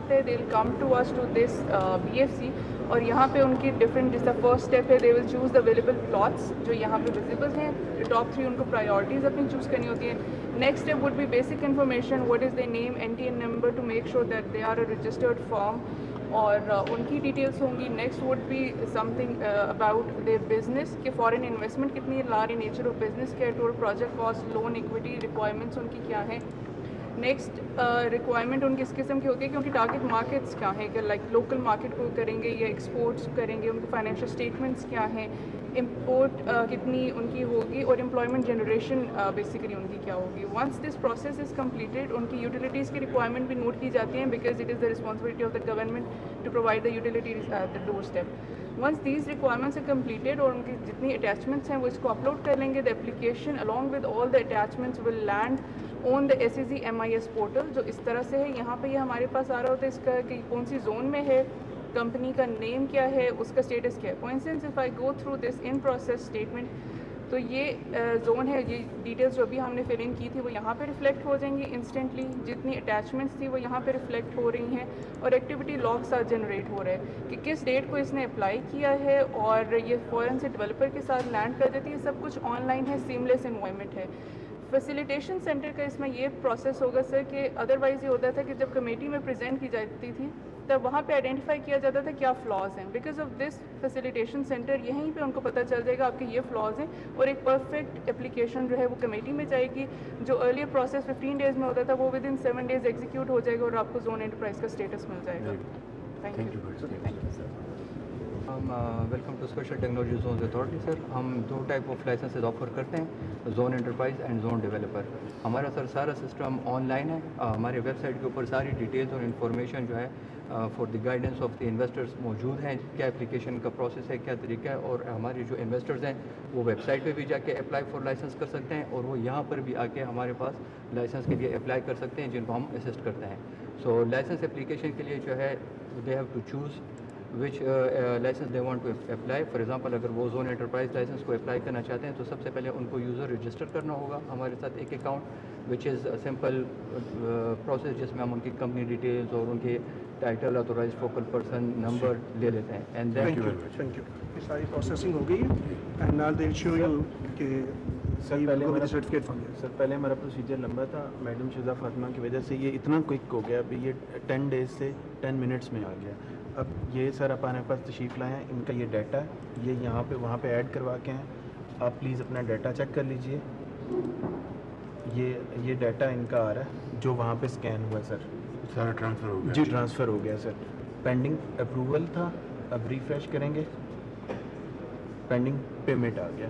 وقت ہے they will come to us to this BFC, اور یہاں پہ ان کی ڈفرینٹ جس کا فرسٹ اسٹیپ ہے they will choose the available plots جو یہاں پہ ویزیبل ہیں. ٹاپ 3 ان کو پرائیورٹیز اپنی چوز کرنی ہوتی ہیں. Next step would be basic information, what is the name, NTN number to make sure that they are a registered firm, اور ان کی ڈیٹیلس ہوں گی. Next would be something about their business کہ foreign investment کتنی ہے, لا رہی نیچر آف بزنس کیا ہے, total project cost, loan, equity requirements ان کی کیا ہیں. نیکسٹ ریکوائرمنٹ ان کی اس قسم کی ہوتی ہے کہ ان کی ٹارگیٹ مارکیٹس کیا ہیں, کہ لائک لوکل مارکیٹ کو کریں گے یا ایکسپورٹس کریں گے, ان کے فائنینشیل اسٹیٹمنٹس کیا ہیں, امپورٹ کتنی ان کی ہوگی, اور امپلائمنٹ جنریشن بیسیکلی ان کی کیا ہوگی. Once this process is completed ان کی یوٹیلیٹیز کی ریکوائرمنٹ بھی نوٹ کی جاتی ہیں, because it is the responsibility of the government to provide the utilities at the doorstep. Once these requirements are completed اور ان کی جتنی اٹیچمنٹس ہیں وہ اس کو اپلوڈ کر لیں گے, the application along with all the attachments will land on the SEZ MIS portal, جو اس طرح سے ہے. یہاں پہ یہ ہمارے پاس آ رہا ہوتا ہے اس کا کہ کون سی زون میں ہے, کمپنی کا نیم کیا ہے, اس کا اسٹیٹس کیا ہے. For instance if I go through this in process statement, تو یہ زون ہے, یہ ڈیٹیلس جو ابھی ہم نے فل ان کی تھی وہ یہاں پہ ریفلیکٹ ہو جائیں گی انسٹنٹلی, جتنی اٹیچمنٹس تھی وہ یہاں پہ ریفلیکٹ ہو رہی ہیں, اور ایکٹیویٹی لاگ ساتھ جنریٹ ہو رہا ہے کہ کس ڈیٹ کو اس نے اپلائی کیا ہے, اور یہ فوراً سے ڈیولپر کے ساتھ لینڈ کر دیتی ہے. سب کچھ آن لائن ہے, سیملیس انوائرمنٹ ہے. فیسیلیٹیشن سینٹر کا اس میں یہ پروسیس ہوگا سر کہ ادروائز یہ ہوتا تھا کہ جب کمیٹی میں پریزنٹ کی جاتی تھی تب وہاں پہ آئیڈینٹیفائی کیا جاتا تھا کیا فلاز ہیں. Because of this facilitation centre یہیں پہ ان کو پتہ چل جائے گا آپ کے یہ فلاز ہیں, اور ایک پرفیکٹ اپلیکیشن جو ہے وہ کمیٹی میں جائے گی. جو ارلیئر پروسیس 15 days میں ہوتا تھا وہ ود ان 7 days ایگزیکیوٹ ہو جائے گا, اور آپ کو زون انٹرپرائز کا اسٹیٹس مل جائے گا. Thank you. Welcome to special technology zones authority. Sir ہم 2 ٹائپ آف لائسنسز آفر کرتے ہیں, zone enterprise and zone developer. ہمارا سر سارا سسٹم آن لائن ہے, ہمارے ویب سائٹ کے اوپر ساری ڈیٹیلز اور انفارمیشن جو ہے for the guidance of the investors موجود ہیں, کیا اپلیکیشن کا پروسیس ہے, کیا طریقہ ہے, اور ہمارے جو انویسٹرز ہیں وہ ویب سائٹ پہ بھی جا کے اپلائی فار لائسنس کر سکتے ہیں, اور وہ یہاں پر بھی آ کے ہمارے پاس لائسنس کے لیے اپلائی کر سکتے ہیں, جن کو ہم اسسٹ کرتے ہیں. سو لائسنس اپلیکیشن کے لیے جو ہے they have to choose which license they want to apply. For example اگر وہ زون انٹرپرائز لائسنس کو اپلائی کرنا چاہتے ہیں تو سب سے پہلے ان کو یوزر رجسٹر کرنا ہوگا ہمارے ساتھ ایک account, which is simple process جس میں ہم ان کی کمپنی ڈیٹیلز اور ان کے title, authorize focal person, number لے لیتے ہیں. And thank you. یہ ساری پروسیسنگ ہو گئی and now they will show you کہ سر پہلے ہمارا پروسیجر لمبا تھا, میڈم شزا فاطمہ کی وجہ سے یہ اتنا کوئک ہو گیا, ابھی یہ 10 days سے 10 minutes میں آ گیا. اب یہ سر آپ ہمارے پاس تشریف لائے ہیں, ان کا یہ ڈیٹا ہے, یہ یہاں پہ وہاں پہ ایڈ کروا کے ہیں. آپ پلیز اپنا ڈیٹا چیک کر لیجئے. یہ ڈیٹا ان کا آ رہا ہے جو وہاں پہ اسکین ہوا ہے سر. سارا ٹرانسفر ہو گیا؟ جی ٹرانسفر ہو گیا سر. پینڈنگ اپروول تھا, اب ریفریش کریں گے, پینڈنگ پیمنٹ آ گیا.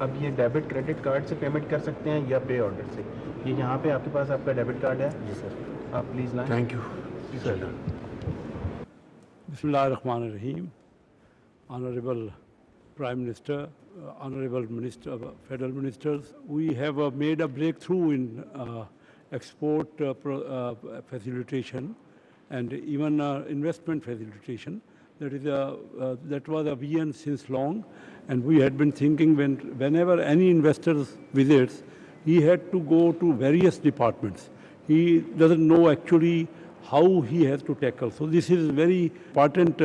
اب یہ ڈیبٹ کریڈٹ کارڈ سے پیمنٹ کر سکتے ہیں یا پے آرڈر سے. یہ یہاں پہ آپ کے پاس آپ کا ڈیبٹ کارڈ ہے؟ جی سر, آپ پلیز لائیں. Thank you sir. بسم اللہ الرحمن الرحیم. Honorable Prime Minister, Honorable Minister, Federal Ministers, we have made a breakthrough in export facilitation and even investment facilitation. That was a vision since long, and we had been thinking whenever any investor visits, he had to go to various departments. He doesn't know actually how he has to tackle. So this is very important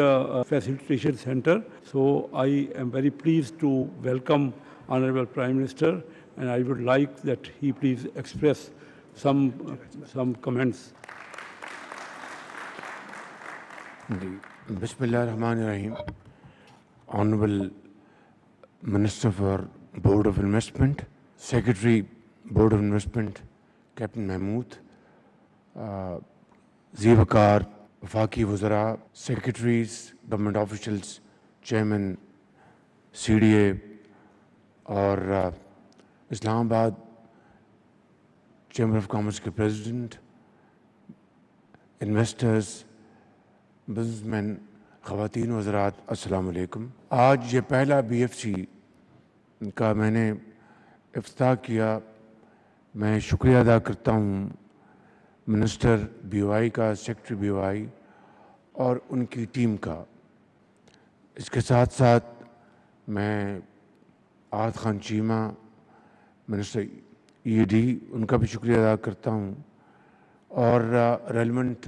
facilitation center. So I am very pleased to welcome Honorable Prime Minister, and I would like that he please express some comments. بسم اللہ الرحمن الرحیم. Honorable Minister for Board of Investment, Secretary Board of Investment Captain Mahmood, زیوکار وفاقی وزراء, secretaries, government officials, chairman CDA اور اسلام آباد chamber of commerce کے president, investors, business man, خواتین و حضرات, السلام علیکم. آج یہ پہلا BFC کا میں نے افتتاح کیا. میں شکریہ ادا کرتا ہوں منسٹر BOI کا, سیکرٹری BOI اور ان کی ٹیم کا. اس کے ساتھ ساتھ میں آحد خان چیمہ, منسٹر ED, ان کا بھی شکریہ ادا کرتا ہوں, اور relevant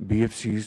BFCs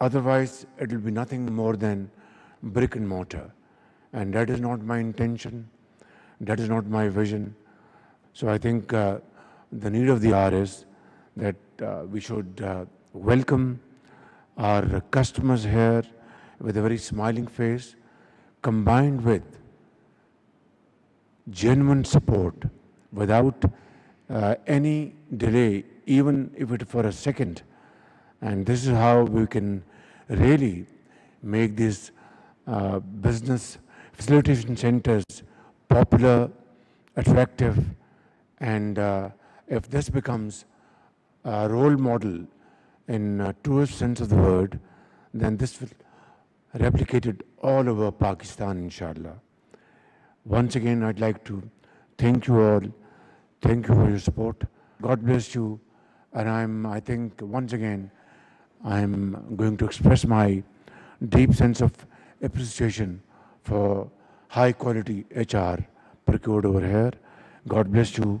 Otherwise, it will be nothing more than brick and mortar, and that is not my intention, that is not my vision. So I think the need of the hour is that we should welcome our customers here with a very smiling face, combined with genuine support without any delay, even if it for a second. And this is how we can really make these business facilitation centers popular, attractive, and if this becomes a role model in truest sense of the word, then this will replicate it all over Pakistan, inshallah. Once again, I'd like to thank you all. Thank you for your support. God bless you. And I think once again, I'm going to express my deep sense of appreciation for high quality HR procured over here. God bless you.